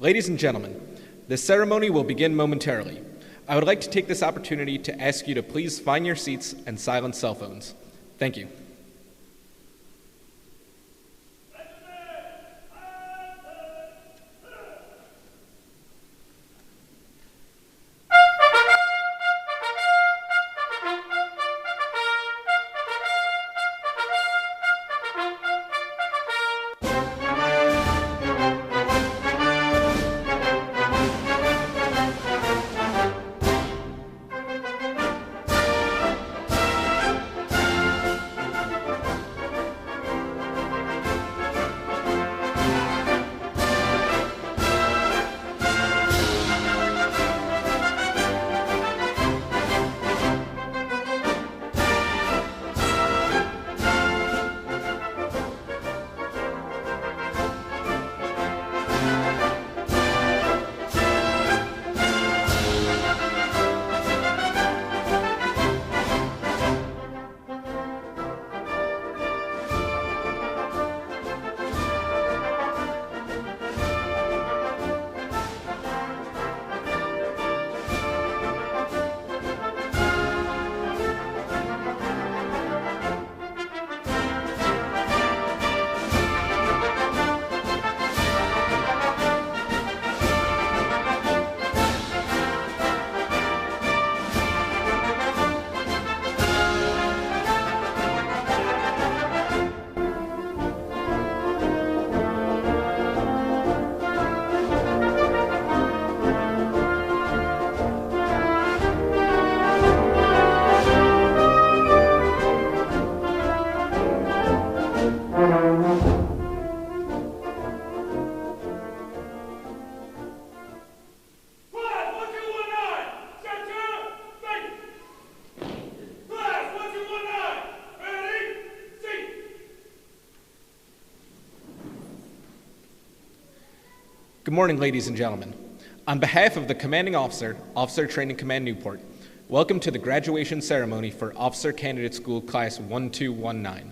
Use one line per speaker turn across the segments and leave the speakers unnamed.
Ladies and gentlemen, the ceremony will begin momentarily. I would like to take this opportunity to ask you to please find your seats and silence cell phones. Thank you. Good morning, ladies and gentlemen. On behalf of the Commanding Officer, Officer Training Command Newport, welcome to the graduation ceremony for Officer Candidate School Class 1219.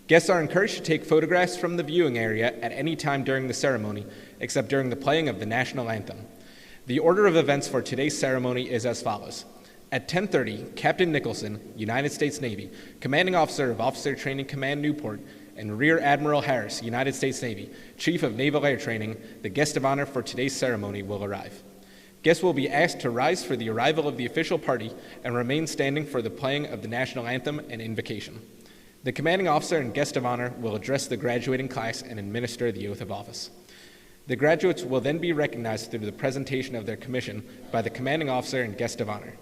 Guests are encouraged to take photographs from the viewing area at any time during the ceremony, except during the playing of the national anthem. The order of events for today's ceremony is as follows. At 10:30, Captain Nicholson, United States Navy, Commanding Officer of Officer Training Command Newport, and Rear Admiral Harris, United States Navy, Chief of Naval Air Training, the guest of honor for today's ceremony will arrive. Guests will be asked to rise for the arrival of the official party and remain standing for the playing of the national anthem and invocation. The commanding officer and guest of honor will address the graduating class and administer the oath of office. The graduates will then be recognized through the presentation of their commission by the commanding officer and guest of honor.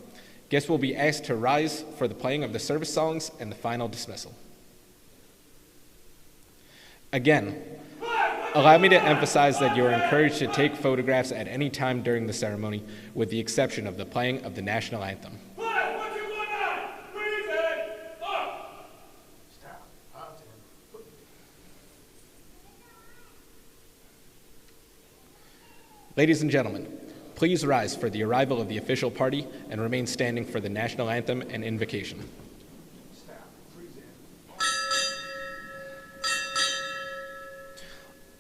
Guests will be asked to rise for the playing of the service songs and the final dismissal. Again, allow me to emphasize that you are encouraged to take photographs at any time during the ceremony, with the exception of the playing of the national anthem. Ladies and gentlemen, please rise for the arrival of the official party and remain standing for the national anthem and invocation.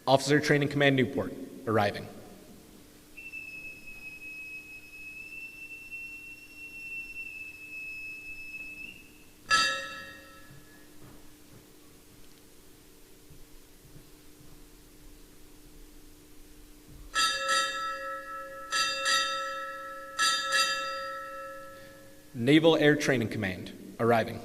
Officer Training Command Newport, arriving. Naval Air Training Command, arriving.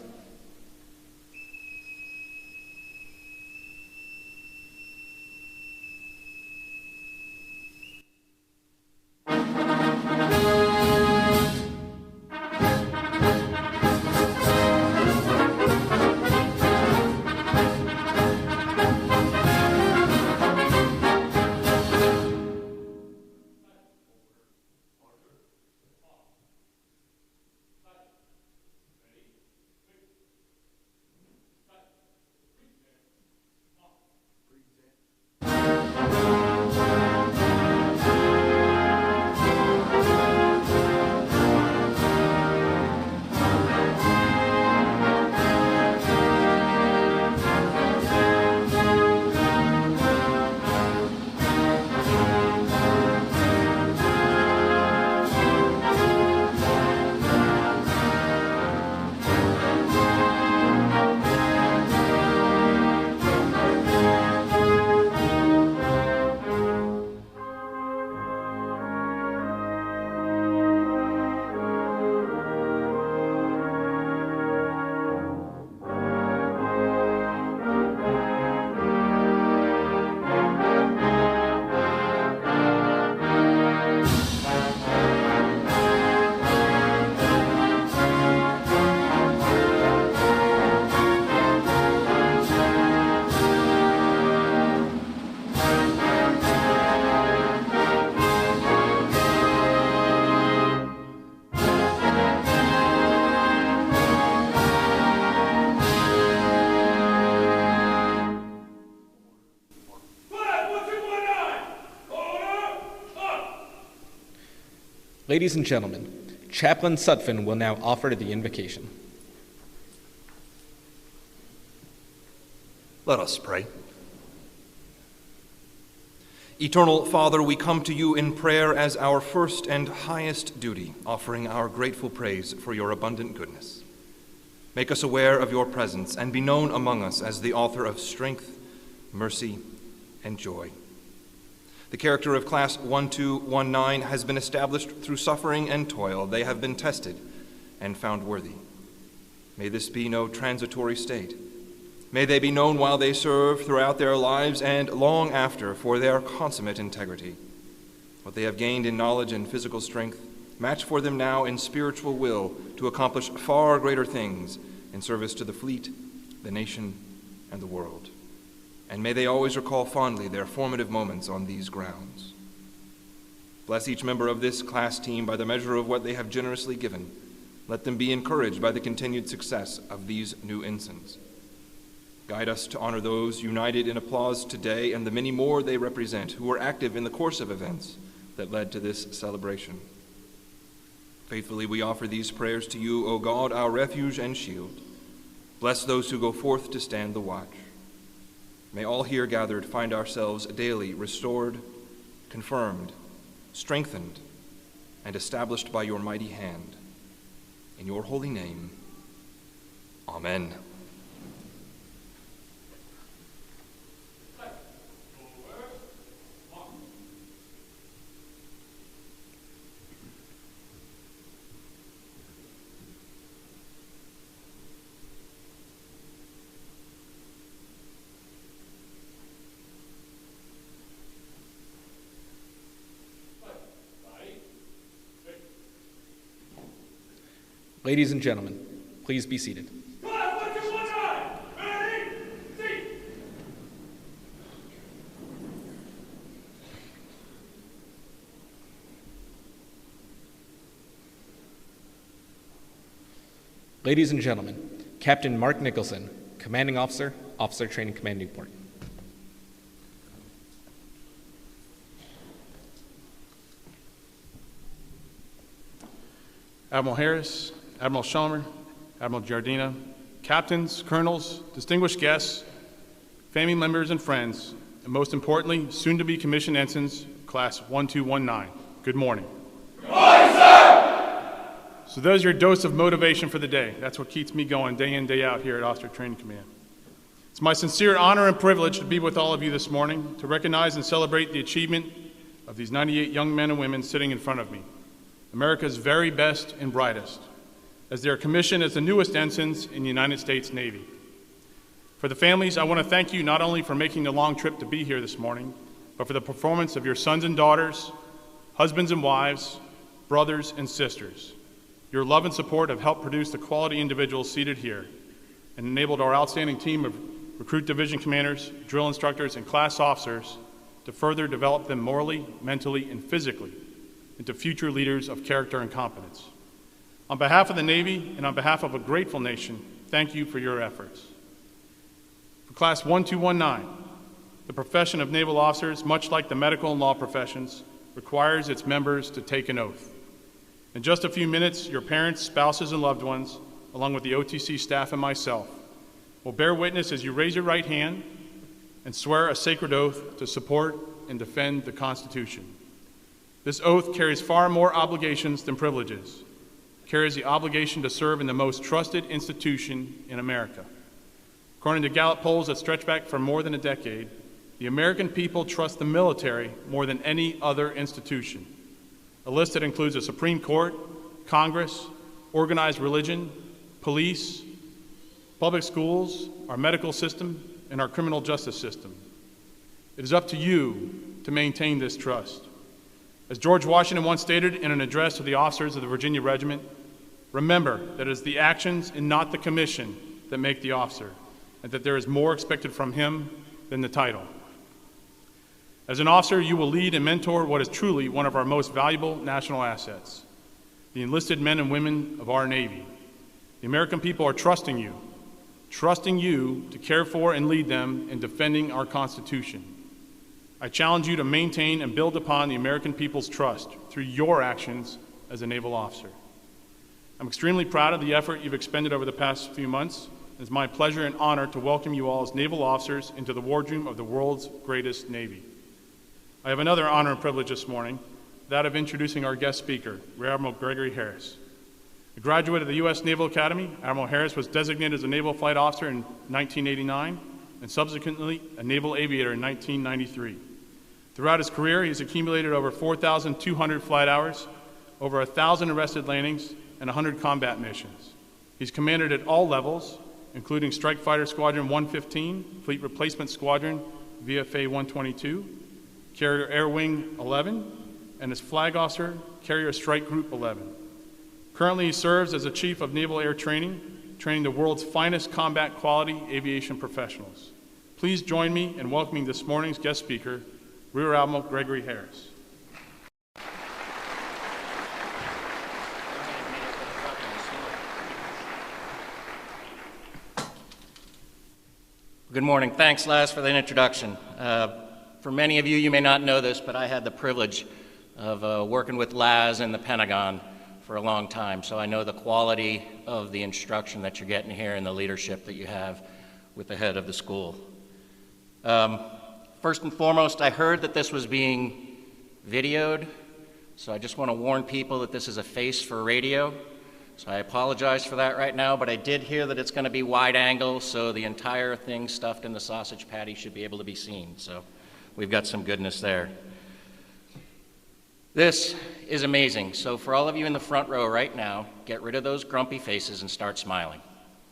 Ladies and gentlemen, Chaplain Sutphin will now offer the invocation.
Let us pray. Eternal Father, we come to you in prayer as our first and highest duty, offering our grateful praise for your abundant goodness. Make us aware of your presence and be known among us as the author of strength, mercy, and joy. The character of Class 1219 has been established through suffering and toil. They have been tested and found worthy. May this be no transitory state. May they be known while they serve throughout their lives and long after for their consummate integrity. What they have gained in knowledge and physical strength, match for them now in spiritual will to accomplish far greater things in service to the fleet, the nation, and the world. And may they always recall fondly their formative moments on these grounds. Bless each member of this class team by the measure of what they have generously given. Let them be encouraged by the continued success of these new ensigns. Guide us to honor those united in applause today and the many more they represent who were active in the course of events that led to this celebration. Faithfully we offer these prayers to you, O God, our refuge and shield. Bless those who go forth to stand the watch. May all here gathered find ourselves daily restored, confirmed, strengthened, and established by your mighty hand. In your holy name, amen.
Ladies and gentlemen, please be seated. Ladies and gentlemen, Captain Mark Nicholson, Commanding Officer, Officer Training Command Newport.
Admiral Harris, Admiral Schelmer, Admiral Giardina, captains, colonels, distinguished guests, family members and friends, and most importantly, soon-to-be commissioned ensigns, Class 1219. Good morning.
Good morning, sir!
So there's your dose of motivation for the day. That's what keeps me going day in, day out here at Officer Training Command. It's my sincere honor and privilege to be with all of you this morning to recognize and celebrate the achievement of these 98 young men and women sitting in front of me, America's very best and brightest, as they are commissioned as the newest ensigns in the United States Navy. For the families, I want to thank you not only for making the long trip to be here this morning, but for the performance of your sons and daughters, husbands and wives, brothers and sisters. Your love and support have helped produce the quality individuals seated here and enabled our outstanding team of recruit division commanders, drill instructors, and class officers to further develop them morally, mentally, and physically into future leaders of character and competence. On behalf of the Navy and on behalf of a grateful nation, thank you for your efforts. For Class 1219, the profession of naval officers, much like the medical and law professions, requires its members to take an oath. In just a few minutes, your parents, spouses, and loved ones, along with the OTC staff and myself, will bear witness as you raise your right hand and swear a sacred oath to support and defend the Constitution. This oath carries far more obligations than privileges. It carries the obligation to serve in the most trusted institution in America. According to Gallup polls that stretch back for more than a decade, the American people trust the military more than any other institution. A list that includes the Supreme Court, Congress, organized religion, police, public schools, our medical system, and our criminal justice system. It is up to you to maintain this trust. As George Washington once stated in an address to the officers of the Virginia Regiment, remember that it is the actions and not the commission that make the officer, and that there is more expected from him than the title. As an officer, you will lead and mentor what is truly one of our most valuable national assets, the enlisted men and women of our Navy. The American people are trusting you to care for and lead them in defending our Constitution. I challenge you to maintain and build upon the American people's trust through your actions as a naval officer. I'm extremely proud of the effort you've expended over the past few months. It's my pleasure and honor to welcome you all as naval officers into the wardroom of the world's greatest Navy. I have another honor and privilege this morning, that of introducing our guest speaker, Rear Admiral Gregory Harris. A graduate of the U.S. Naval Academy, Admiral Harris was designated as a naval flight officer in 1989 and subsequently a naval aviator in 1993. Throughout his career, he's accumulated over 4,200 flight hours, over 1,000 arrested landings, and 100 combat missions. He's commanded at all levels, including Strike Fighter Squadron 115, Fleet Replacement Squadron, VFA 122, Carrier Air Wing 11, and as Flag Officer, Carrier Strike Group 11. Currently, he serves as the Chief of Naval Air Training, training the world's finest combat quality aviation professionals. Please join me in welcoming this morning's guest speaker, Rear Admiral Gregory Harris.
Good morning. Thanks, Les, for the introduction. For many of you, you may not know this, but I had the privilege of working with Laz in the Pentagon for a long time, so I know the quality of the instruction that you're getting here and the leadership that you have with the head of the school. First and foremost, I heard that this was being videoed, so I just want to warn people that this is a face for radio. So I apologize for that right now, but I did hear that it's going to be wide angle, so the entire thing stuffed in the sausage patty should be able to be seen. So we've got some goodness there. This is amazing. So for all of you in the front row right now, get rid of those grumpy faces and start smiling.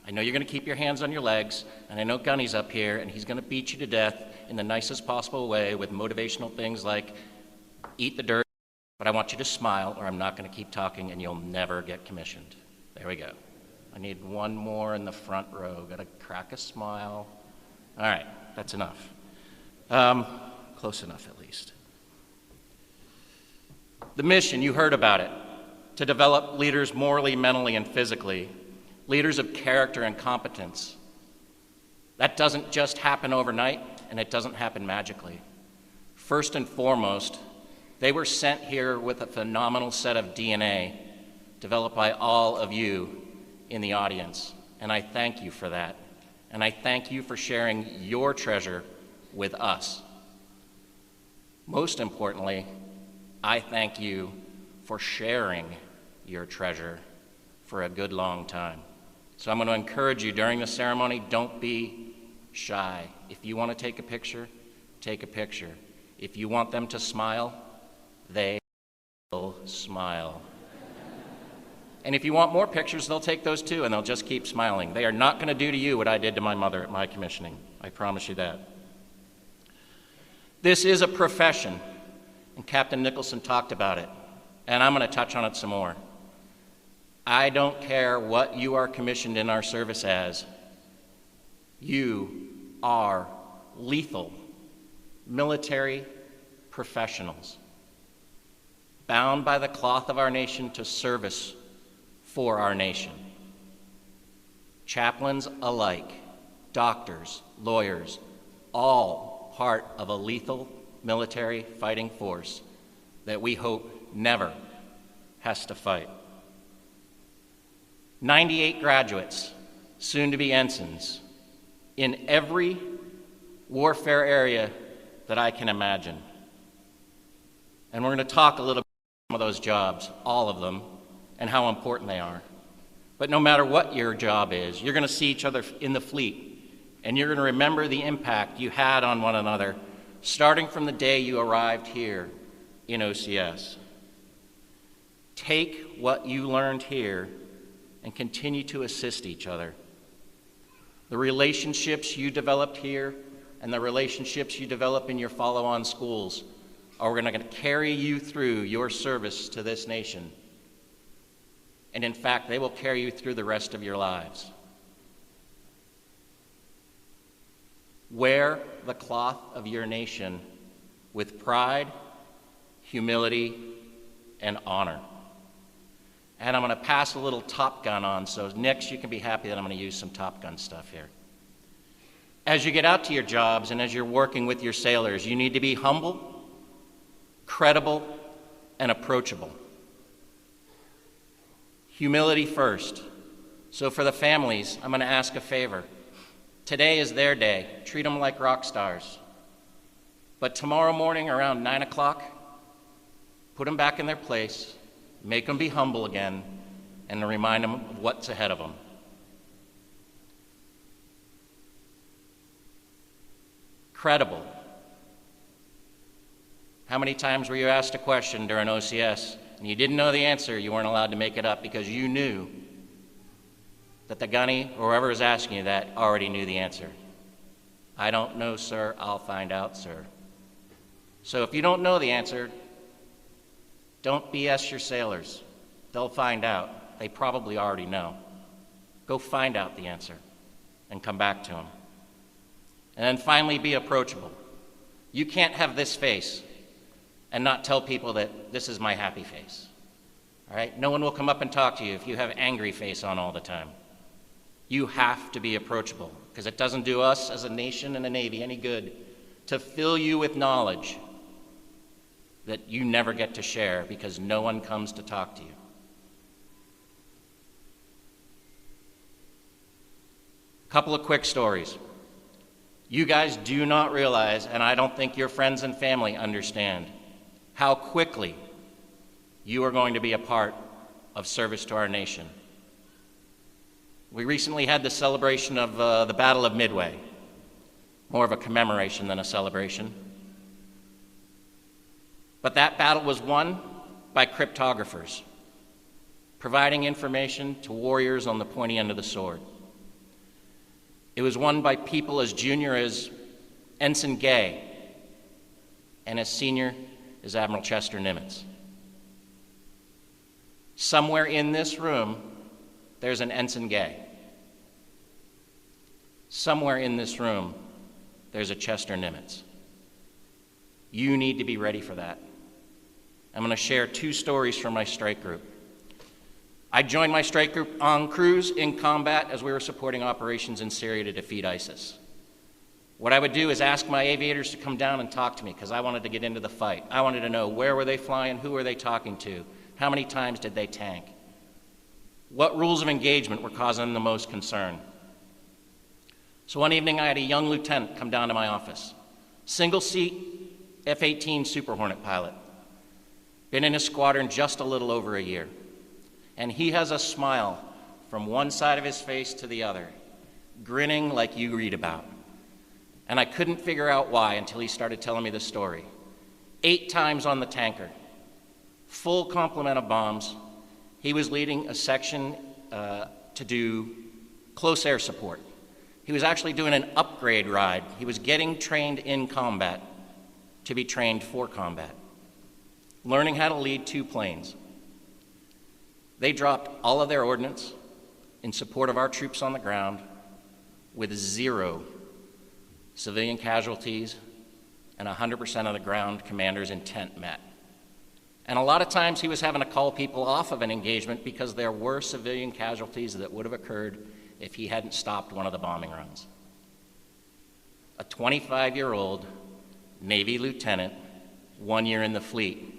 I know you're going to keep your hands on your legs, and I know Gunny's up here, and he's going to beat you to death in the nicest possible way with motivational things like eat the dirt, but I want you to smile or I'm not going to keep talking and you'll never get commissioned. There we go. I need one more in the front row. Got to crack a smile. All right, that's enough. Close enough at least. The mission, you heard about it, to develop leaders morally, mentally, and physically, leaders of character and competence. That doesn't just happen overnight, and it doesn't happen magically. First and foremost, they were sent here with a phenomenal set of DNA developed by all of you in the audience, and I thank you for that. And I thank you for sharing your treasure with us. Most importantly, I thank you for sharing your treasure for a good long time. So I'm going to encourage you during the ceremony, don't be shy. If you want to take a picture, take a picture. If you want them to smile, they will smile. And if you want more pictures, they'll take those too, and they'll just keep smiling. They are not going to do to you what I did to my mother at my commissioning. I promise you that. This is a profession, and Captain Nicholson talked about it, and I'm going to touch on it some more. I don't care what you are commissioned in our service as. You are lethal military professionals, bound by the cloth of our nation to service for our nation. Chaplains alike, doctors, lawyers, all part of a lethal military fighting force that we hope never has to fight. 98 graduates, soon to be ensigns, in every warfare area that I can imagine. And we're going to talk a little bit about some of those jobs, all of them, and how important they are. But no matter what your job is, you're going to see each other in the fleet, and you're going to remember the impact you had on one another, starting from the day you arrived here in OCS. Take what you learned here and continue to assist each other. The relationships you developed here and the relationships you develop in your follow-on schools are going to carry you through your service to this nation. And in fact, they will carry you through the rest of your lives. Wear the cloth of your nation with pride, humility, and honor. And I'm going to pass a little Top Gun on, so next you can be happy that I'm going to use some Top Gun stuff here. As you get out to your jobs and as you're working with your sailors, you need to be humble, credible, and approachable. Humility first. So for the families, I'm going to ask a favor. Today is their day. Treat them like rock stars. But tomorrow morning around 9 o'clock, put them back in their place, make them be humble again, and remind them of what's ahead of them. Credible. How many times were you asked a question during OCS and you didn't know the answer? You weren't allowed to make it up because you knew that the gunny or whoever was asking you that already knew the answer. I don't know, sir. I'll find out, sir. So if you don't know the answer, don't BS your sailors. They'll find out. They probably already know. Go find out the answer and come back to them. And then finally, be approachable. You can't have this face and not tell people that this is my happy face. All right? No one will come up and talk to you if you have angry face on all the time. You have to be approachable because it doesn't do us as a nation and a Navy any good to fill you with knowledge that you never get to share because no one comes to talk to you. A couple of quick stories. You guys do not realize, and I don't think your friends and family understand, how quickly you are going to be a part of service to our nation. We recently had the celebration of the Battle of Midway, more of a commemoration than a celebration. But that battle was won by cryptographers, providing information to warriors on the pointy end of the sword. It was won by people as junior as Ensign Gay and as senior as Admiral Chester Nimitz. Somewhere in this room, there's an Ensign Gay. Somewhere in this room, there's a Chester Nimitz. You need to be ready for that. I'm going to share two stories from my strike group. I joined my strike group en cruise in combat as we were supporting operations in Syria to defeat ISIS. What I would do is ask my aviators to come down and talk to me because I wanted to get into the fight. I wanted to know where were they flying, who were they talking to, how many times did they tank, what rules of engagement were causing them the most concern. So one evening I had a young lieutenant come down to my office, single seat F-18 Super Hornet pilot, been in his squadron just a little over a year. And he has a smile from one side of his face to the other, grinning like you read about. And I couldn't figure out why until he started telling me the story. 8 times on the tanker, full complement of bombs. He was leading a section to do close air support. He was actually doing an upgrade ride. He was getting trained in combat to be trained for combat, learning how to lead 2 planes. They dropped all of their ordnance in support of our troops on the ground with 0 civilian casualties and 100% of the ground commander's intent met. And a lot of times he was having to call people off of an engagement because there were civilian casualties that would have occurred if he hadn't stopped one of the bombing runs. A 25-year-old Navy lieutenant, 1 year in the fleet,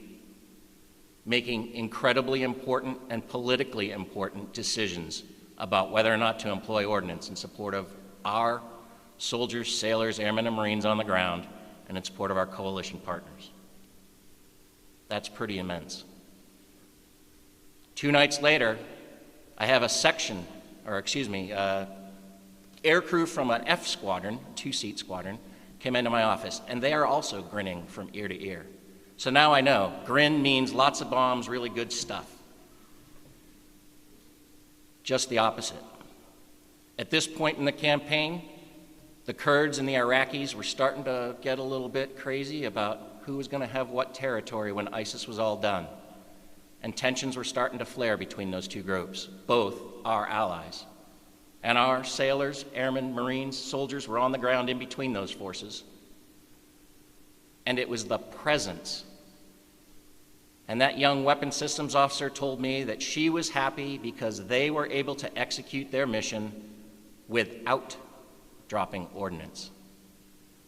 making incredibly important and politically important decisions about whether or not to employ ordnance in support of our soldiers, sailors, airmen, and Marines on the ground, and in support of our coalition partners. That's pretty immense. 2 nights later, I have a aircrew from an F squadron, 2-seat squadron, came into my office, and they are also grinning from ear to ear. So now I know, grin means lots of bombs, really good stuff. Just the opposite. At this point in the campaign, the Kurds and the Iraqis were starting to get a little bit crazy about who was going to have what territory when ISIS was all done. And tensions were starting to flare between those 2 groups, both our allies. And our sailors, airmen, Marines, soldiers were on the ground in between those forces. And it was the presence. And that young weapons systems officer told me that she was happy because they were able to execute their mission without dropping ordnance.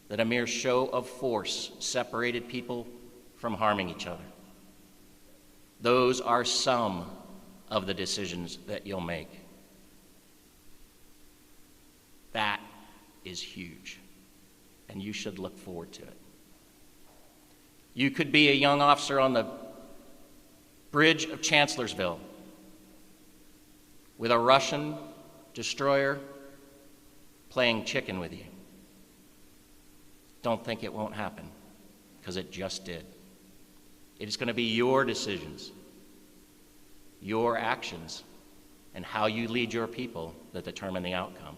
That a mere show of force separated people from harming each other. Those are some of the decisions that you'll make. That is huge, and you should look forward to it. You could be a young officer on the bridge of Chancellorsville with a Russian destroyer playing chicken with you. Don't think it won't happen, because it just did. It is going to be your decisions, your actions, and how you lead your people that determine the outcome.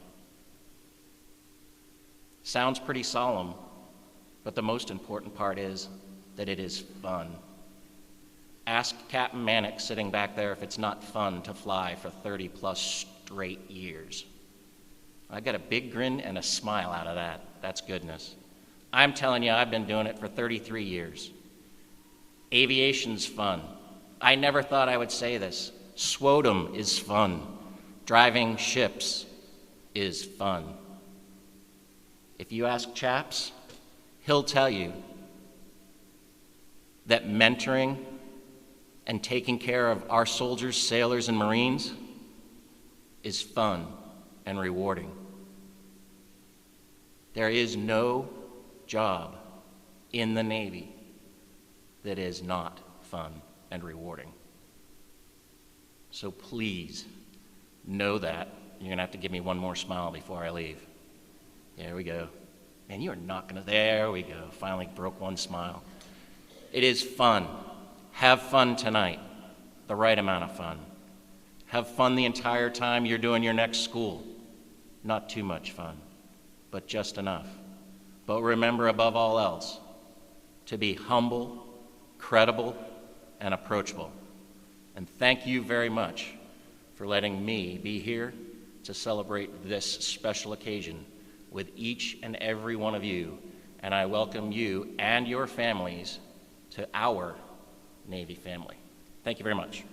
Sounds pretty solemn, but the most important part is that it is fun. Ask Captain Mannix sitting back there if it's not fun to fly for 30+ straight years. I got a big grin and a smile out of that. That's goodness. I'm telling you, I've been doing it for 33 years. Aviation's fun. I never thought I would say this. SWOTM is fun. Driving ships is fun. If you ask Chaps, he'll tell you that mentoring and taking care of our soldiers, sailors, and Marines is fun and rewarding. There is no job in the Navy that is not fun and rewarding. So please know that. You're gonna have to give me one more smile before I leave. There we go. Man, you are not gonna, there we go. Finally broke one smile. It is fun. Have fun tonight, the right amount of fun. Have fun the entire time you're doing your next school. Not too much fun, but just enough. But remember above all else, to be humble, credible, and approachable. And thank you very much for letting me be here to celebrate this special occasion with each and every one of you. And I welcome you and your families to our Navy family. Thank you very much.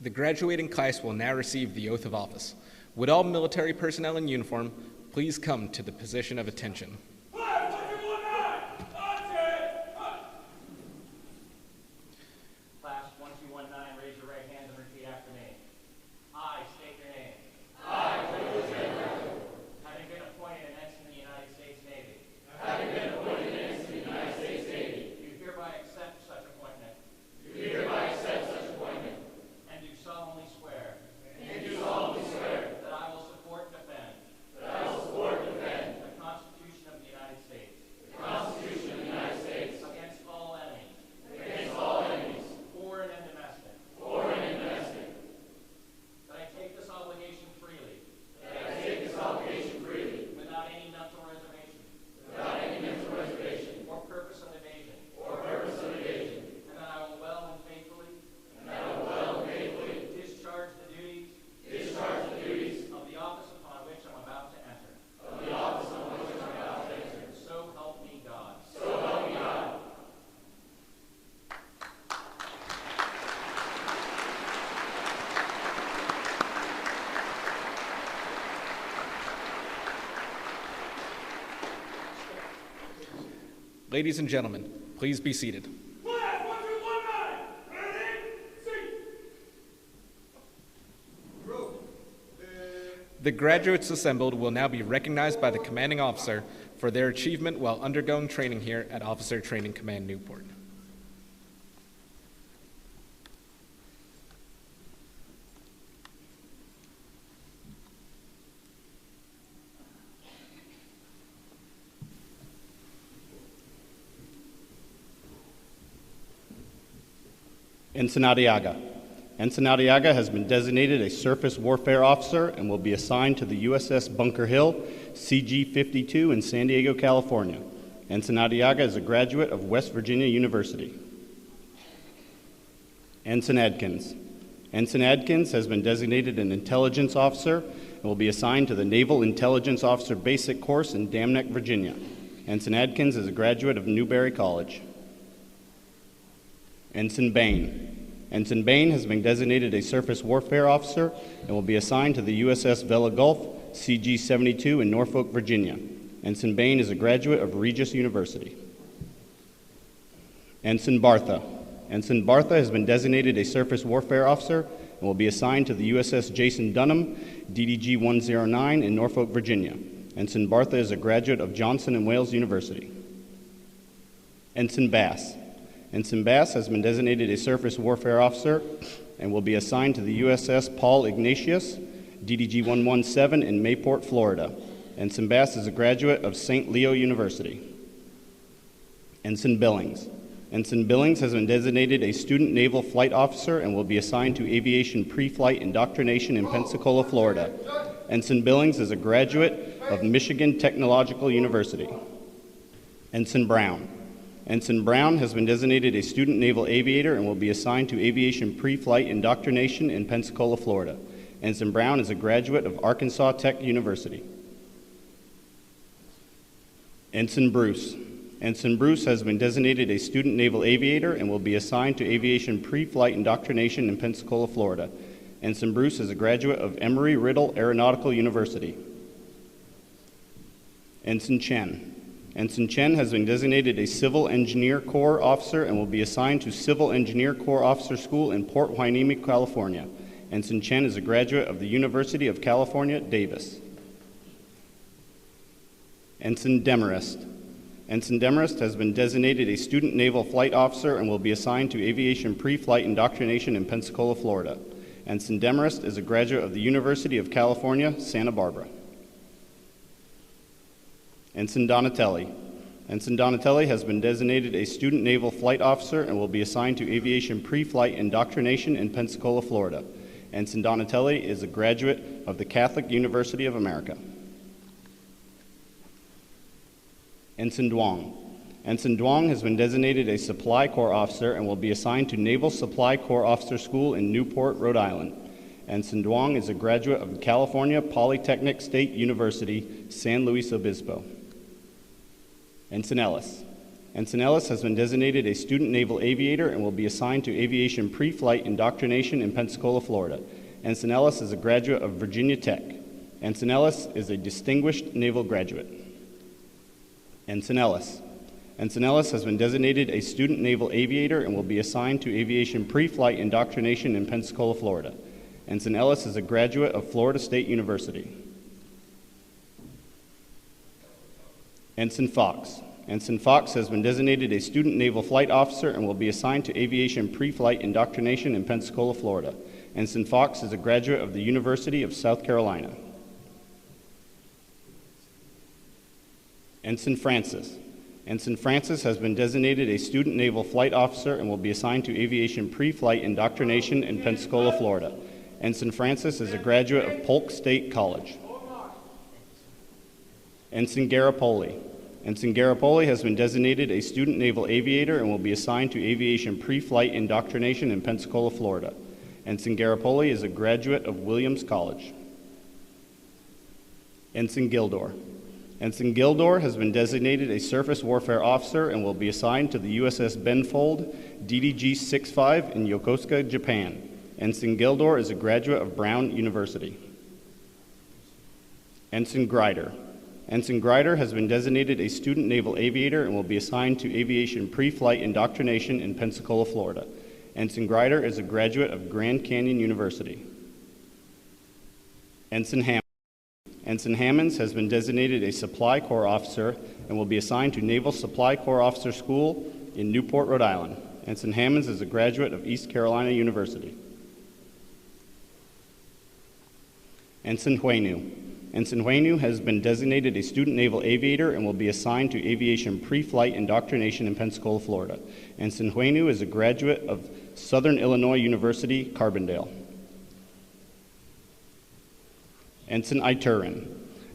The graduating class will now receive the oath of office. Would all military personnel in uniform please come to the position of attention?
Class 1219, raise your right hands and repeat after me. I state your name. Having been appointed an ensign in the United States Navy. Do hereby accept such appointment. And do solemnly swear. That I will support and defend. The Constitution of the United States. Against all enemies. Foreign and domestic. That I take this obligation freely. Without any mental reservation. Or purpose of evasion. And that I will well and faithfully. Discharge the duties. Of the office upon which I'm about to enter. So help me God.
Ladies and gentlemen, please be seated.
Class 1219, ready, seat.
The graduates assembled will now be recognized by the commanding officer for their achievement while undergoing training here at Officer Training Command Newport.
Ensign Arriaga. Ensign Arriaga has been designated a surface warfare officer and will be assigned to the USS Bunker Hill, CG-52 in San Diego, California. Ensign Arriaga is a graduate of West Virginia University. Ensign Adkins. Ensign Adkins has been designated an intelligence officer and will be assigned to the Naval Intelligence Officer Basic Course in Dam Neck, Virginia. Ensign Adkins is a graduate of Newberry College. Ensign Bain. Ensign Bain has been designated a surface warfare officer and will be assigned to the USS Vela Gulf, CG-72 in Norfolk, Virginia. Ensign Bain is a graduate of Regis University. Ensign Bartha. Ensign Bartha has been designated a surface warfare officer and will be assigned to the USS Jason Dunham, DDG-109 in Norfolk, Virginia. Ensign Bartha is a graduate of Johnson & Wales University. Ensign Bass. Ensign Bass has been designated a surface warfare officer and will be assigned to the USS Paul Ignatius, DDG-117 in Newport, Florida. Ensign Bass is a graduate of St. Leo University. Ensign Billings. Ensign Billings has been designated a student naval flight officer and will be assigned to aviation pre-flight indoctrination in Pensacola, Florida. Ensign Billings is a graduate of Michigan Technological University. Ensign Brown. Ensign Brown has been designated a student naval aviator and will be assigned to aviation pre-flight indoctrination in Pensacola, Florida. Ensign Brown is a graduate of Arkansas Tech University. Ensign Bruce. Ensign Bruce has been designated a student naval aviator and will be assigned to aviation pre-flight indoctrination in Pensacola, Florida. Ensign Bruce is a graduate of Emory-Riddle Aeronautical University. Ensign Chen. Ensign Chen has been designated a Civil Engineer Corps officer and will be assigned to Civil Engineer Corps Officer School in Port Hueneme, California. Ensign Chen is a graduate of the University of California, Davis. Ensign Demarest. Ensign Demarest has been designated a student naval flight officer and will be assigned to aviation pre-flight indoctrination in Pensacola, Florida. Ensign Demarest is a graduate of the University of California, Santa Barbara. Ensign Donatelli. Ensign Donatelli has been designated a student naval flight officer and will be assigned to aviation pre-flight indoctrination in Pensacola, Florida. Ensign Donatelli is a graduate of the Catholic University of America. Ensign Duong. Ensign Duong has been designated a Supply Corps officer and will be assigned to Naval Supply Corps Officer School in Newport, Rhode Island. Ensign Duong is a graduate of California Polytechnic State University, San Luis Obispo. Ensign Ellis. Ensign Ellis has been designated a student naval aviator and will be assigned to aviation pre-flight indoctrination in Pensacola, Florida. Ensign Ellis is a graduate of Virginia Tech. Ensign Ellis is a distinguished naval graduate. Ensign Ellis. Ensign Ellis has been designated a student naval aviator and will be assigned to aviation pre-flight indoctrination in Pensacola, Florida. Ensign Ellis is a graduate of Florida State University. Ensign Fox. Ensign Fox has been designated a student naval flight officer and will be assigned to aviation pre-flight indoctrination in Pensacola, Florida. Ensign Fox is a graduate of the University of South Carolina. Ensign Francis. Ensign Francis has been designated a student naval flight officer and will be assigned to aviation pre-flight indoctrination in Pensacola, Florida. Ensign Francis is a graduate of Polk State College. Ensign Garipoli. Ensign Garipoli has been designated a student naval aviator and will be assigned to aviation pre-flight indoctrination in Pensacola, Florida. Ensign Garipoli is a graduate of Williams College. Ensign Gildor. Ensign Gildor has been designated a surface warfare officer and will be assigned to the USS Benfold, DDG-65 in Yokosuka, Japan. Ensign Gildor is a graduate of Brown University. Ensign Grider. Ensign Grider has been designated a student naval aviator and will be assigned to aviation pre-flight indoctrination in Pensacola, Florida. Ensign Grider is a graduate of Grand Canyon University. Ensign Hammonds. Ensign Hammonds has been designated a Supply Corps officer and will be assigned to Naval Supply Corps Officer School in Newport, Rhode Island. Ensign Hammonds is a graduate of East Carolina University. Ensign Huenu. Ensign Huenu has been designated a student naval aviator and will be assigned to aviation pre-flight indoctrination in Pensacola, Florida. Ensign Huenu is a graduate of Southern Illinois University, Carbondale. Ensign Iturin.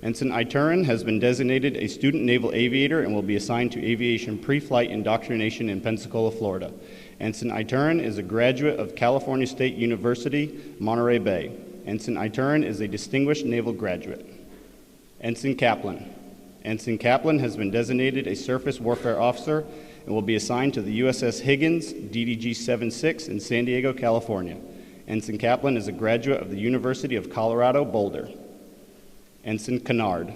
Ensign Iturin has been designated a student naval aviator and will be assigned to aviation pre-flight indoctrination in Pensacola, Florida. Ensign Iturin is a graduate of California State University, Monterey Bay. Ensign Iturin is a distinguished naval graduate. Ensign Kaplan. Ensign Kaplan has been designated a surface warfare officer and will be assigned to the USS Higgins, DDG-76 in San Diego, California. Ensign Kaplan is a graduate of the University of Colorado, Boulder. Ensign Kennard.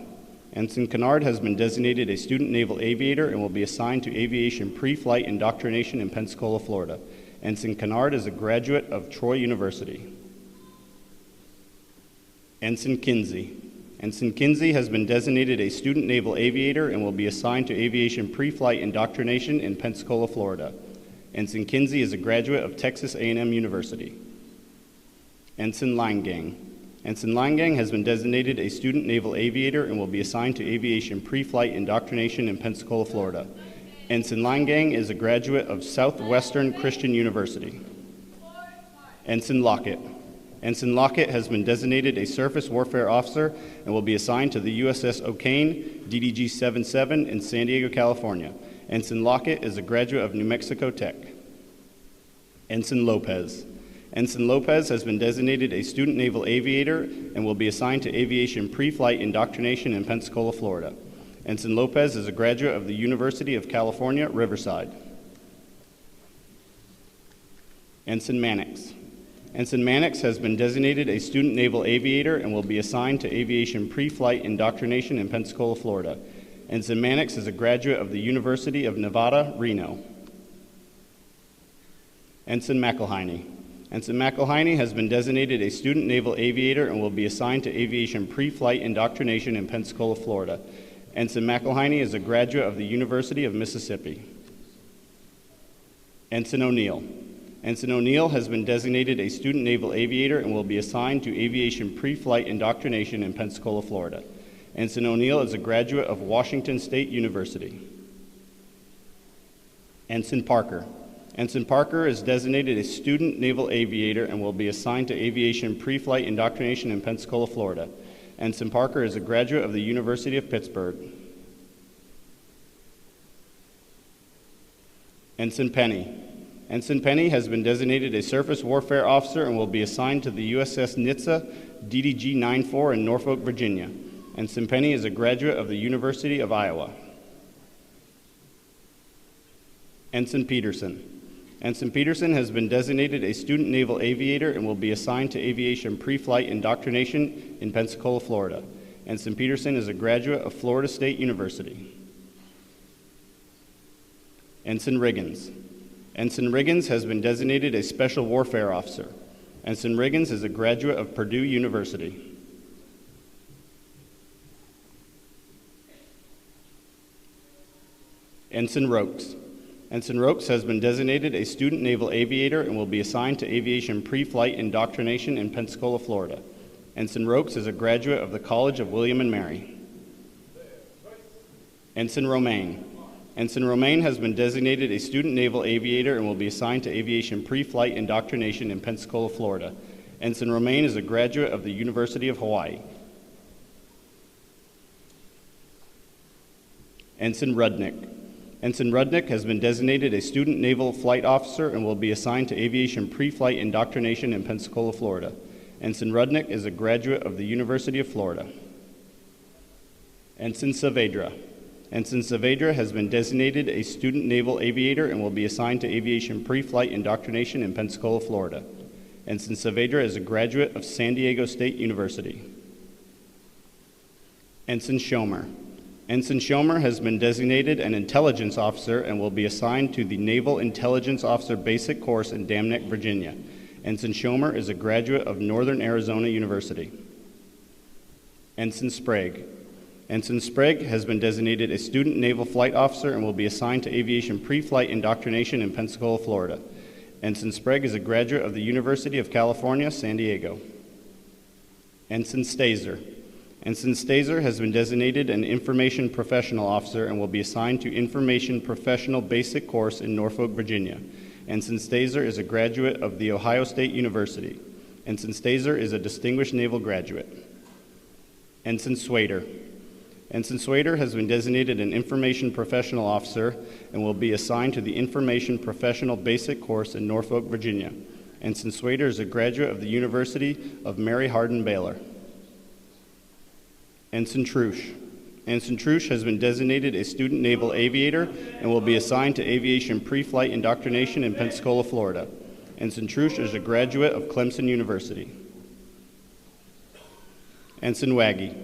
Ensign Kennard has been designated a student naval aviator and will be assigned to aviation pre-flight indoctrination in Pensacola, Florida. Ensign Kennard is a graduate of Troy University. Ensign Kinsey. Ensign Kinsey has been designated a student naval aviator and will be assigned to aviation pre-flight indoctrination in Pensacola, Florida. Ensign Kinsey is a graduate of Texas A&M University. Ensign Langang. Ensign Langang has been designated a student naval aviator and will be assigned to aviation pre-flight indoctrination in Pensacola, Florida. Ensign Langang is a graduate of Southwestern Christian University. Ensign Lockett. Ensign Lockett has been designated a surface warfare officer and will be assigned to the USS O'Kane, DDG 77 in San Diego, California. Ensign Lockett is a graduate of New Mexico Tech. Ensign Lopez. Ensign Lopez has been designated a student naval aviator and will be assigned to aviation pre-flight indoctrination in Pensacola, Florida. Ensign Lopez is a graduate of the University of California, Riverside. Ensign Mannix. Ensign Mannix has been designated a student naval aviator and will be assigned to aviation pre-flight indoctrination in Pensacola, Florida. Ensign Mannix is a graduate of the University of Nevada, Reno. Ensign McElhiney. Ensign McElhiney has been designated a student naval aviator and will be assigned to aviation pre-flight indoctrination in Pensacola, Florida. Ensign McElhiney is a graduate of the University of Mississippi. Ensign O'Neill. Ensign O'Neill has been designated a student naval aviator and will be assigned to aviation pre-flight indoctrination in Pensacola, Florida. Ensign O'Neill is a graduate of Washington State University. Ensign Parker. Ensign Parker is designated a student naval aviator and will be assigned to aviation pre-flight indoctrination in Pensacola, Florida. Ensign Parker is a graduate of the University of Pittsburgh. Ensign Penny. Ensign Penny has been designated a surface warfare officer and will be assigned to the USS Nitsa, DDG 94 in Norfolk, Virginia. Ensign Penny is a graduate of the University of Iowa. Ensign Peterson. Ensign Peterson has been designated a student naval aviator and will be assigned to aviation pre-flight indoctrination in Pensacola, Florida. Ensign Peterson is a graduate of Florida State University. Ensign Riggins. Ensign Riggins has been designated a special warfare officer. Ensign Riggins is a graduate of Purdue University. Ensign Rokes. Ensign Rokes has been designated a student naval aviator and will be assigned to aviation pre-flight indoctrination in Pensacola, Florida. Ensign Rokes is a graduate of the College of William and Mary. Ensign Romaine. Ensign Romaine has been designated a student naval aviator and will be assigned to aviation pre-flight indoctrination in Pensacola, Florida. Ensign Romaine is a graduate of the University of Hawaii. Ensign Rudnick. Ensign Rudnick has been designated a student naval flight officer and will be assigned to aviation pre-flight indoctrination in Pensacola, Florida. Ensign Rudnick is a graduate of the University of Florida. Ensign Saavedra. Ensign Saavedra has been designated a student naval aviator and will be assigned to aviation pre-flight indoctrination in Pensacola, Florida. Ensign Saavedra is a graduate of San Diego State University. Ensign Schomer. Ensign Schomer has been designated an intelligence officer and will be assigned to the Naval Intelligence Officer Basic Course in Damneck, Virginia. Ensign Schomer is a graduate of Northern Arizona University. Ensign Sprague. Ensign Sprague has been designated a student naval flight officer and will be assigned to aviation pre-flight indoctrination in Pensacola, Florida. Ensign Sprague is a graduate of the University of California, San Diego. Ensign Stazer. Ensign Stazer has been designated an information professional officer and will be assigned to Information Professional Basic Course in Norfolk, Virginia. Ensign Stazer is a graduate of The Ohio State University. Ensign Stazer is a distinguished naval graduate. Ensign Swader. Ensign Swader has been designated an Information Professional Officer and will be assigned to the Information Professional Basic Course in Norfolk, Virginia. Ensign Swader is a graduate of the University of Mary Hardin Baylor. Ensign Trush. Ensign Trush has been designated a student naval aviator and will be assigned to aviation pre-flight indoctrination in Pensacola, Florida. Ensign Trush is a graduate of Clemson University. Ensign Waggy.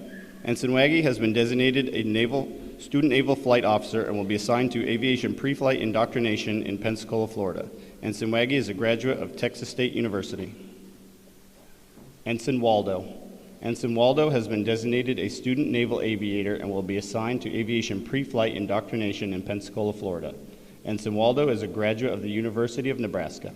Ensign Waggy has been designated a student naval flight officer and will be assigned to aviation pre-flight indoctrination in Pensacola, Florida. Ensign Waggy is a graduate of Texas State University. Ensign Waldo. Ensign Waldo has been designated a student naval aviator and will be assigned to aviation pre-flight indoctrination in Pensacola, Florida. Ensign Waldo is a graduate of the University of Nebraska.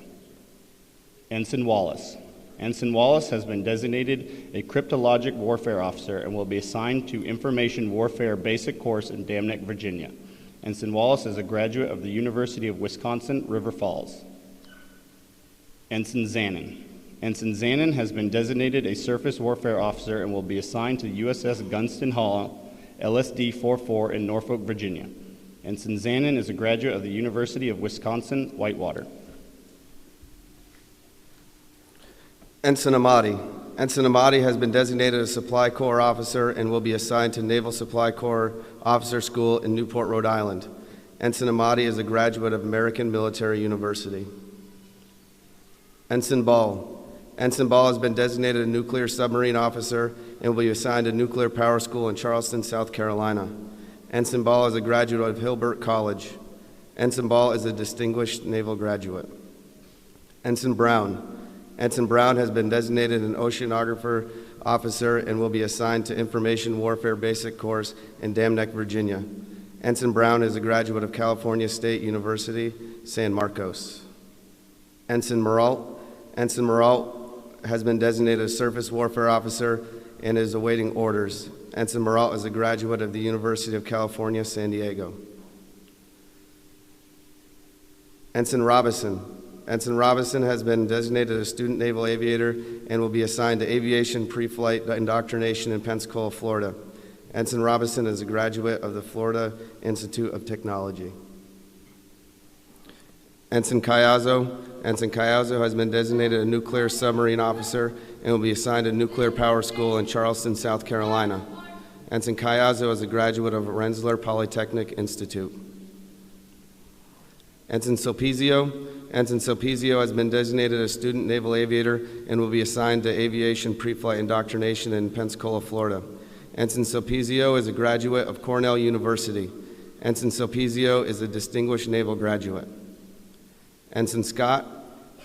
Ensign Wallace. Ensign Wallace has been designated a cryptologic warfare officer and will be assigned to information warfare basic course in Dam Neck, Virginia. Ensign Wallace is a graduate of the University of Wisconsin, River Falls. Ensign Zanin. Ensign Zanin has been designated a surface warfare officer and will be assigned to USS Gunston Hall, LSD-44 in Norfolk, Virginia. Ensign Zanin is a graduate of the University of Wisconsin-Whitewater.
Ensign Amati. Ensign Amati has been designated a Supply Corps officer and will be assigned to Naval Supply Corps Officer School in Newport, Rhode Island. Ensign Amati is a graduate of American Military University. Ensign Ball. Ensign Ball has been designated a nuclear submarine officer and will be assigned to Nuclear Power School in Charleston, South Carolina. Ensign Ball is a graduate of Hilbert College. Ensign Ball is a distinguished naval graduate. Ensign Brown. Ensign Brown has been designated an oceanographer officer and will be assigned to Information Warfare Basic Course in Dam Neck, Virginia. Ensign Brown is a graduate of California State University, San Marcos. Ensign Merault. Ensign Merault has been designated a surface warfare officer and is awaiting orders. Ensign Merault is a graduate of the University of California, San Diego. Ensign Robinson. Ensign Robinson has been designated a student naval aviator and will be assigned to aviation pre-flight indoctrination in Pensacola, Florida. Ensign Robinson is a graduate of the Florida Institute of Technology. Ensign Caiazzo. Ensign Caiazzo has been designated a nuclear submarine officer and will be assigned to Nuclear Power School in Charleston, South Carolina. Ensign Caiazzo is a graduate of Rensselaer Polytechnic Institute. Ensign Sulpizio. Ensign Sulpizio has been designated a student naval aviator and will be assigned to aviation pre-flight indoctrination in Pensacola, Florida. Ensign Sulpizio is a graduate of Cornell University. Ensign Sulpizio is a distinguished naval graduate. Ensign Scott.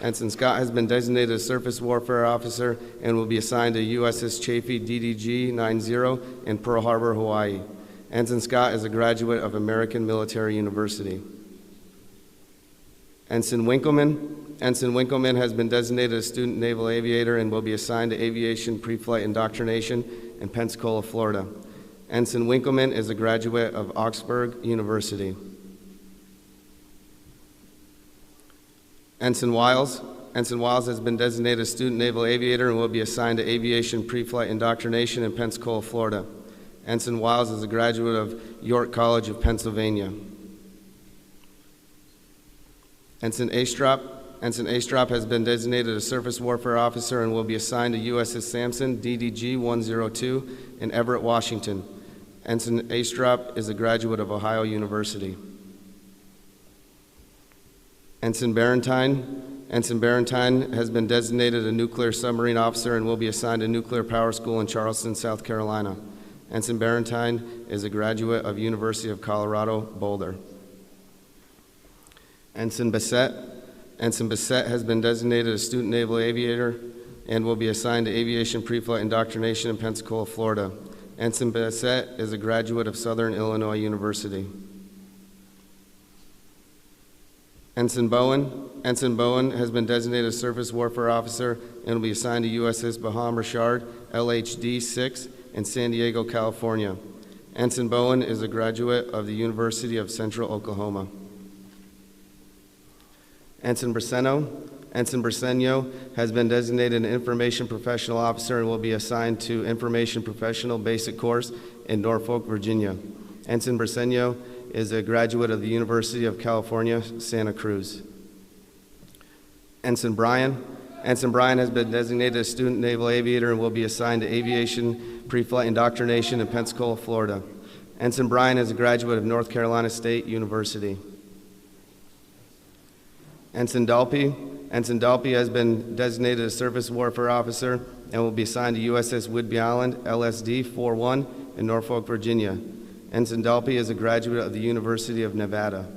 Ensign Scott has been designated a surface warfare officer and will be assigned to USS Chaffee DDG-90 in Pearl Harbor, Hawaii. Ensign Scott is a graduate of American Military University. Ensign Winkleman. Ensign Winkleman has been designated a student naval aviator and will be assigned to aviation pre-flight indoctrination in Pensacola, Florida. Ensign Winkleman is a graduate of Augsburg University. Ensign Wiles. Ensign Wiles has been designated a student naval aviator and will be assigned to aviation pre-flight indoctrination in Pensacola, Florida. Ensign Wiles is a graduate of York College of Pennsylvania. Ensign Astrop. Ensign Astrop has been designated a surface warfare officer and will be assigned to USS Sampson DDG-102 in Everett, Washington. Ensign Astrop is a graduate of Ohio University. Ensign Barentine. Ensign Barentine has been designated a nuclear submarine officer and will be assigned to Nuclear Power School in Charleston, South Carolina. Ensign Barentine is a graduate of University of Colorado, Boulder. Ensign Bassett. Ensign Bassett has been designated a student naval aviator and will be assigned to aviation pre-flight indoctrination in Pensacola, Florida. Ensign Bassett is a graduate of Southern Illinois University. Ensign Bowen. Ensign Bowen has been designated a surface warfare officer and will be assigned to USS Baham Rashard, LHD-6 in San Diego, California. Ensign Bowen is a graduate of the University of Central Oklahoma. Ensign Briseno. Ensign Briseno has been designated an information professional officer and will be assigned to Information Professional Basic Course in Norfolk, Virginia. Ensign Briseno is a graduate of the University of California, Santa Cruz. Ensign Bryan. Ensign Bryan has been designated a student naval aviator and will be assigned to aviation pre-flight indoctrination in Pensacola, Florida. Ensign Bryan is a graduate of North Carolina State University. Ensign Dalpy. Ensign Dalpy has been designated a surface warfare officer and will be assigned to USS Whidbey Island, LSD-41 in Norfolk, Virginia. Ensign Dalpy is a graduate of the University of Nevada.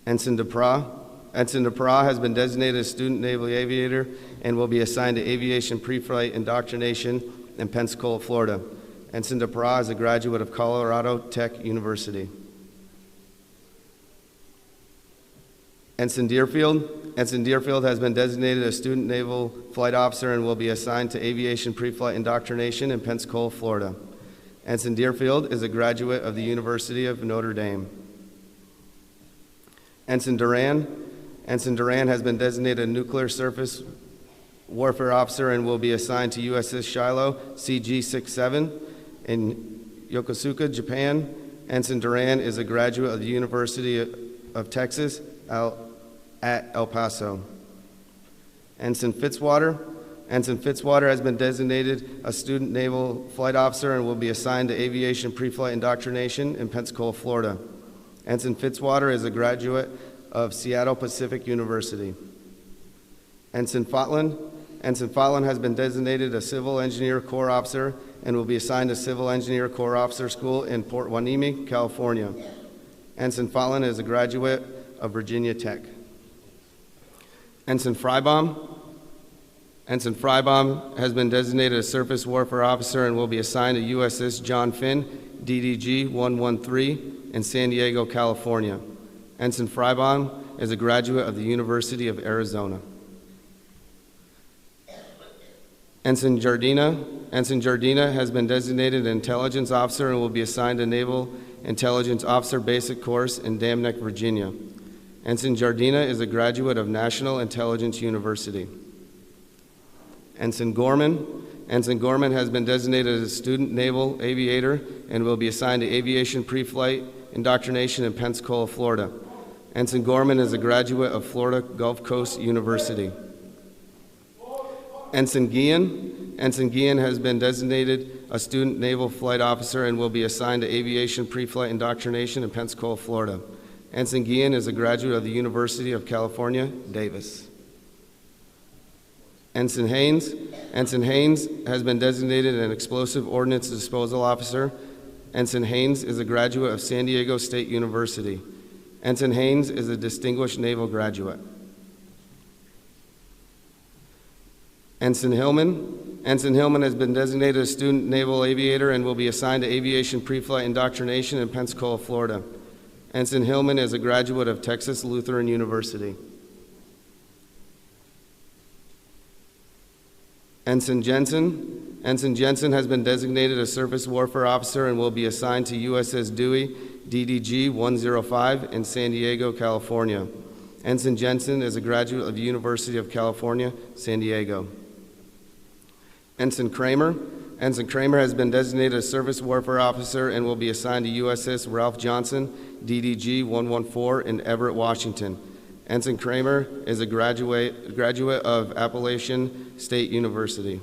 Ensign DePra has been designated a student naval aviator and will be assigned to aviation pre-flight indoctrination in Pensacola, Florida. Ensign DePra is a graduate of Colorado Tech University. Ensign Deerfield has been designated a student naval flight officer and will be assigned to aviation pre-flight indoctrination in Pensacola, Florida. Ensign Deerfield is a graduate of the University of Notre Dame. Ensign Duran has been designated a nuclear surface warfare officer and will be assigned to USS Shiloh CG-67 in Yokosuka, Japan. Ensign Duran is a graduate of the University of Texas at El Paso. Ensign Fitzwater has been designated a student naval flight officer and will be assigned to aviation pre-flight indoctrination in Pensacola, Florida. Ensign Fitzwater is a graduate of Seattle Pacific University. Ensign Fotland has been designated a Civil Engineer Corps officer and will be assigned to Civil Engineer Corps Officer School in Port Hueneme, California. Ensign Fotland is a graduate of Virginia Tech. Ensign Freibaum has been designated a surface warfare officer and will be assigned to USS John Finn, DDG 113 in San Diego, California. Ensign Freibaum is a graduate of the University of Arizona. Ensign Jardina has been designated an intelligence officer and will be assigned to Naval Intelligence Officer Basic Course in Dam Neck, Virginia. Ensign Jardina is a graduate of National Intelligence University. Ensign Gorman has been designated as a student naval aviator and will be assigned to aviation pre-flight indoctrination in Pensacola, Florida. Ensign Gorman is a graduate of Florida Gulf Coast University. Ensign Guillen has been designated a student naval flight officer and will be assigned to aviation pre-flight indoctrination in Pensacola, Florida. Ensign Guillen is a graduate of the University of California, Davis. Ensign Haynes has been designated an explosive ordnance disposal officer. Ensign Haynes is a graduate of San Diego State University. Ensign Haynes is a distinguished naval graduate. Ensign Hillman has been designated a student naval aviator and will be assigned to aviation pre-flight indoctrination in Pensacola, Florida. Ensign Hillman is a graduate of Texas Lutheran University. Ensign Jensen has been designated a surface warfare officer and will be assigned to USS Dewey, DDG 105 in San Diego, California. Ensign Jensen is a graduate of the University of California, San Diego. Ensign Kramer has been designated a surface warfare officer and will be assigned to USS Ralph Johnson, DDG 114 in Everett, Washington. Ensign Kramer is a graduate of Appalachian State University.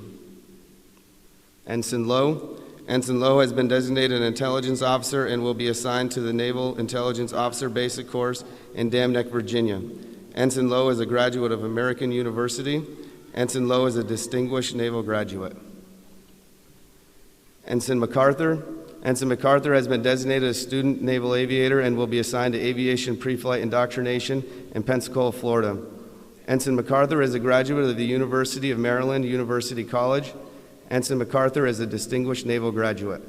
Ensign Lowe has been designated an intelligence officer and will be assigned to the Naval Intelligence Officer Basic Course in Dam Neck, Virginia. Ensign Lowe is a graduate of American University. Ensign Lowe is a distinguished naval graduate. Ensign MacArthur has been designated a student naval aviator and will be assigned to aviation pre-flight indoctrination in Pensacola, Florida. Ensign MacArthur is a graduate of the University of Maryland University College. Ensign MacArthur is a distinguished naval graduate.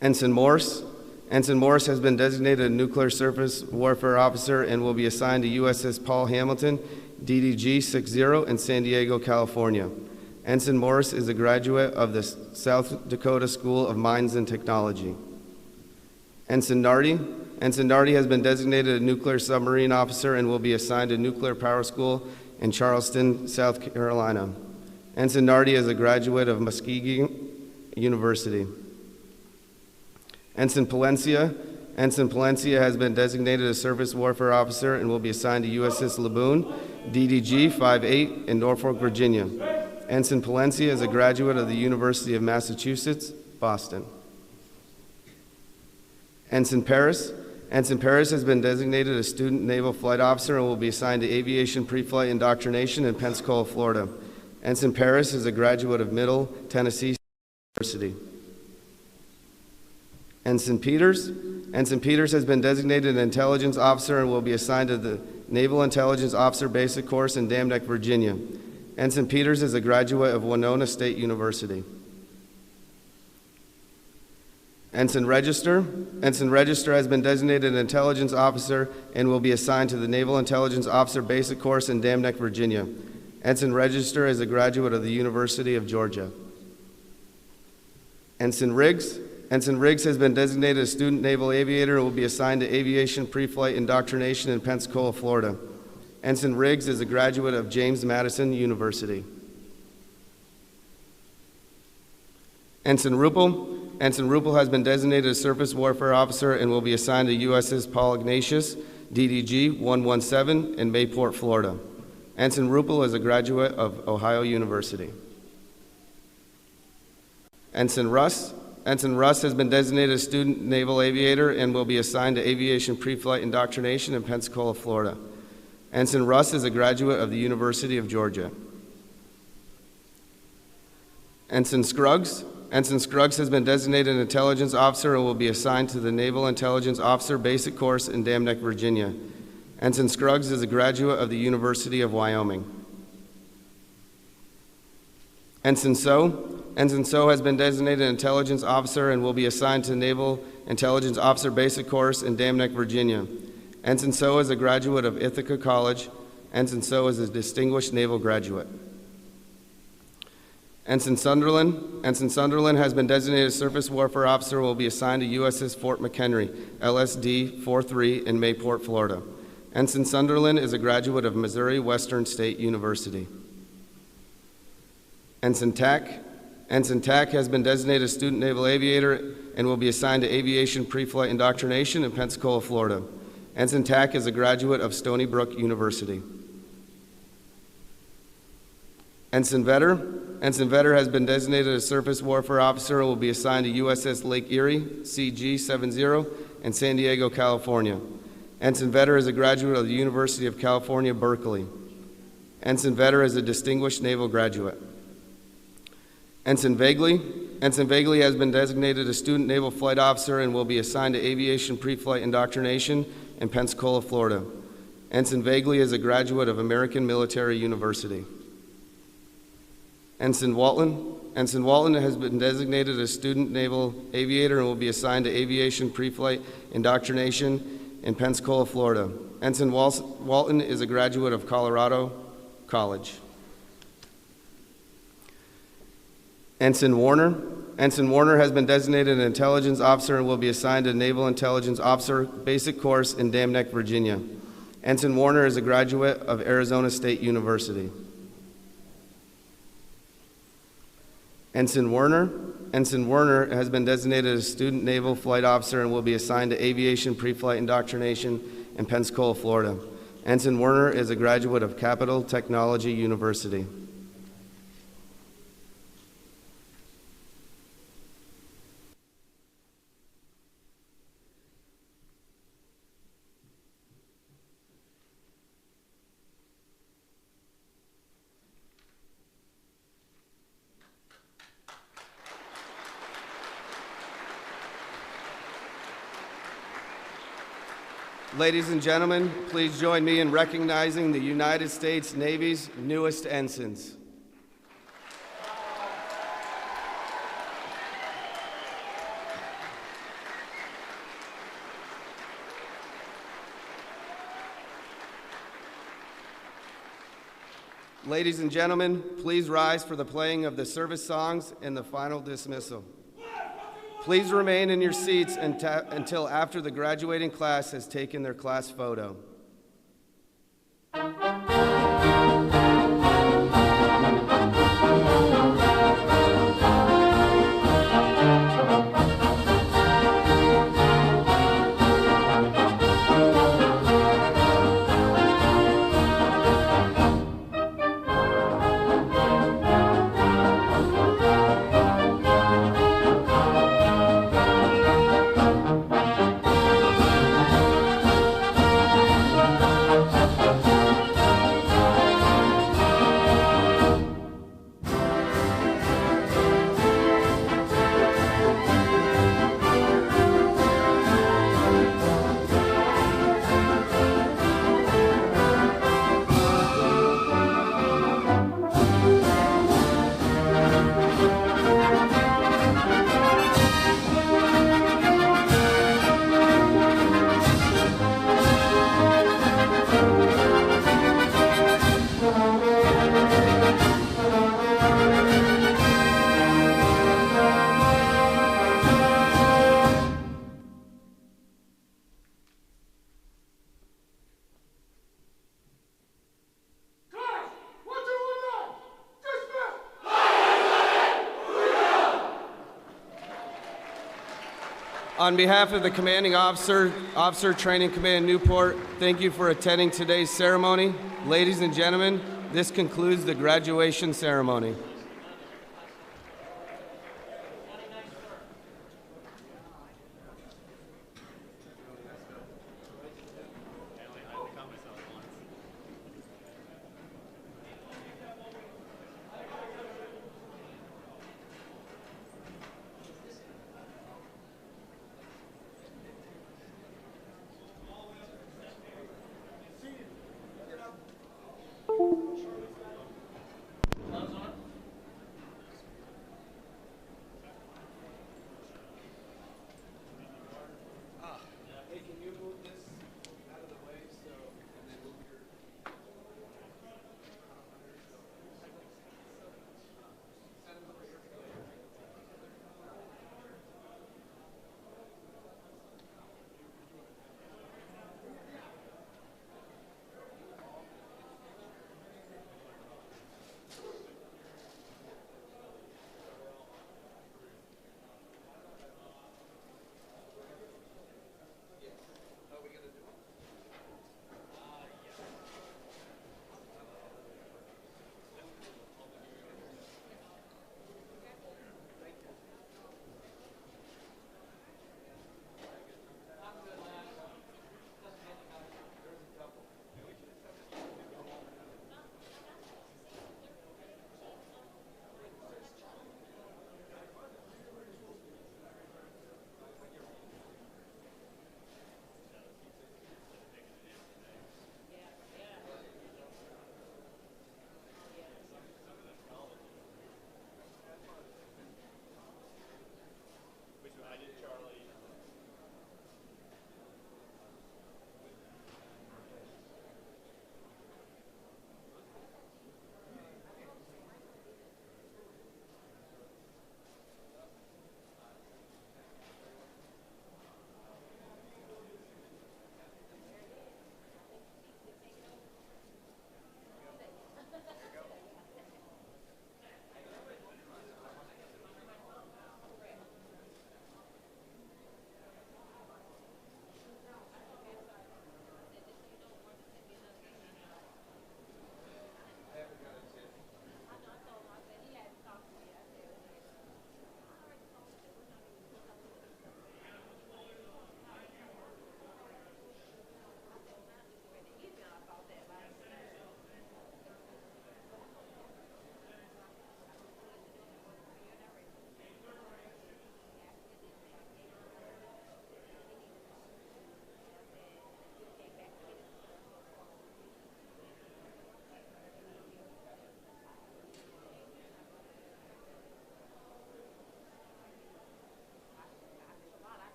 Ensign Morse has been designated a nuclear surface warfare officer and will be assigned to USS Paul Hamilton, DDG 60 in San Diego, California. Ensign Morse is a graduate of the South Dakota School of Mines and Technology. Ensign Nardi has been designated a nuclear submarine officer and will be assigned to Nuclear Power School in Charleston, South Carolina. Ensign Nardi is a graduate of Muskegon University. Ensign Palencia has been designated a surface warfare officer and will be assigned to USS Laboon, DDG 58 in Norfolk, Virginia. Ensign Palencia is a graduate of the University of Massachusetts, Boston. Ensign Paris has been designated a student naval flight officer and will be assigned to aviation pre-flight indoctrination in Pensacola, Florida. Ensign Paris is a graduate of Middle Tennessee University. Ensign Peters. Ensign Peters has been designated an intelligence officer and will be assigned to the Naval Intelligence Officer Basic Course in Dam Neck, Virginia. Ensign Peters is a graduate of Winona State University. Ensign Register. Ensign Register has been designated an intelligence officer and will be assigned to the Naval Intelligence Officer Basic Course in Dam Neck, Virginia. Ensign Register is a graduate of the University of Georgia. Ensign Riggs. Ensign Riggs has been designated a student naval aviator and will be assigned to aviation pre-flight indoctrination in Pensacola, Florida. Ensign Riggs is a graduate of James Madison University. Ensign Ruppel. Ensign Ruppel has been designated a surface warfare officer and will be assigned to USS Paul Ignatius, DDG 117 in Newport, Florida. Ensign Ruppel is a graduate of Ohio University. Ensign Russ. Ensign Russ has been designated a student naval aviator and will be assigned to aviation pre-flight indoctrination in Pensacola, Florida. Ensign Russ is a graduate of the University of Georgia. Ensign Scruggs. Ensign Scruggs has been designated an intelligence officer and will be assigned to the Naval Intelligence Officer Basic Course in Dam Neck, Virginia. Ensign Scruggs is a graduate of the University of Wyoming. Ensign So. Ensign So has been designated an intelligence officer and will be assigned to the Naval Intelligence Officer Basic Course in Dam Neck, Virginia. Ensign So is a graduate of Ithaca College. Ensign So is a distinguished naval graduate. Ensign Sunderland. Ensign Sunderland has been designated a surface warfare officer and will be assigned to USS Fort McHenry, LSD 43 in Newport, Florida. Ensign Sunderland is a graduate of Missouri Western State University. Ensign Tack. Ensign Tack has been designated a student naval aviator and will be assigned to aviation pre-flight indoctrination in Pensacola, Florida. Ensign Tack is a graduate of Stony Brook University. Ensign Vetter. Ensign Vetter has been designated a surface warfare officer and will be assigned to USS Lake Erie, CG 70 in San Diego, California. Ensign Vetter is a graduate of the University of California, Berkeley. Ensign Vetter is a distinguished naval graduate. Ensign Vagley. Ensign Vagley has been designated a student naval flight officer and will be assigned to aviation pre-flight indoctrination in Pensacola, Florida. Ensign Vagley is a graduate of American Military University. Ensign Walton. Ensign Walton has been designated a student naval aviator and will be assigned to aviation pre-flight indoctrination in Pensacola, Florida. Ensign Walton is a graduate of Colorado College. Ensign Warner. Ensign Warner has been designated an intelligence officer and will be assigned to Naval Intelligence Officer Basic Course in Dam Neck, Virginia. Ensign Warner is a graduate of Arizona State University. Ensign Werner. Ensign Werner has been designated a student naval flight officer and will be assigned to aviation pre-flight indoctrination in Pensacola, Florida. Ensign Werner is a graduate of Capital Technology University. Ladies and gentlemen, please join me in recognizing the United States Navy's newest ensigns. Ladies and gentlemen, please rise for the playing of the service songs and the final dismissal. Please remain in your seats until after the graduating class has taken their class photo. On behalf of the commanding officer, Officer Training Command Newport, thank you for attending today's ceremony. Ladies and gentlemen, this concludes the graduation ceremony.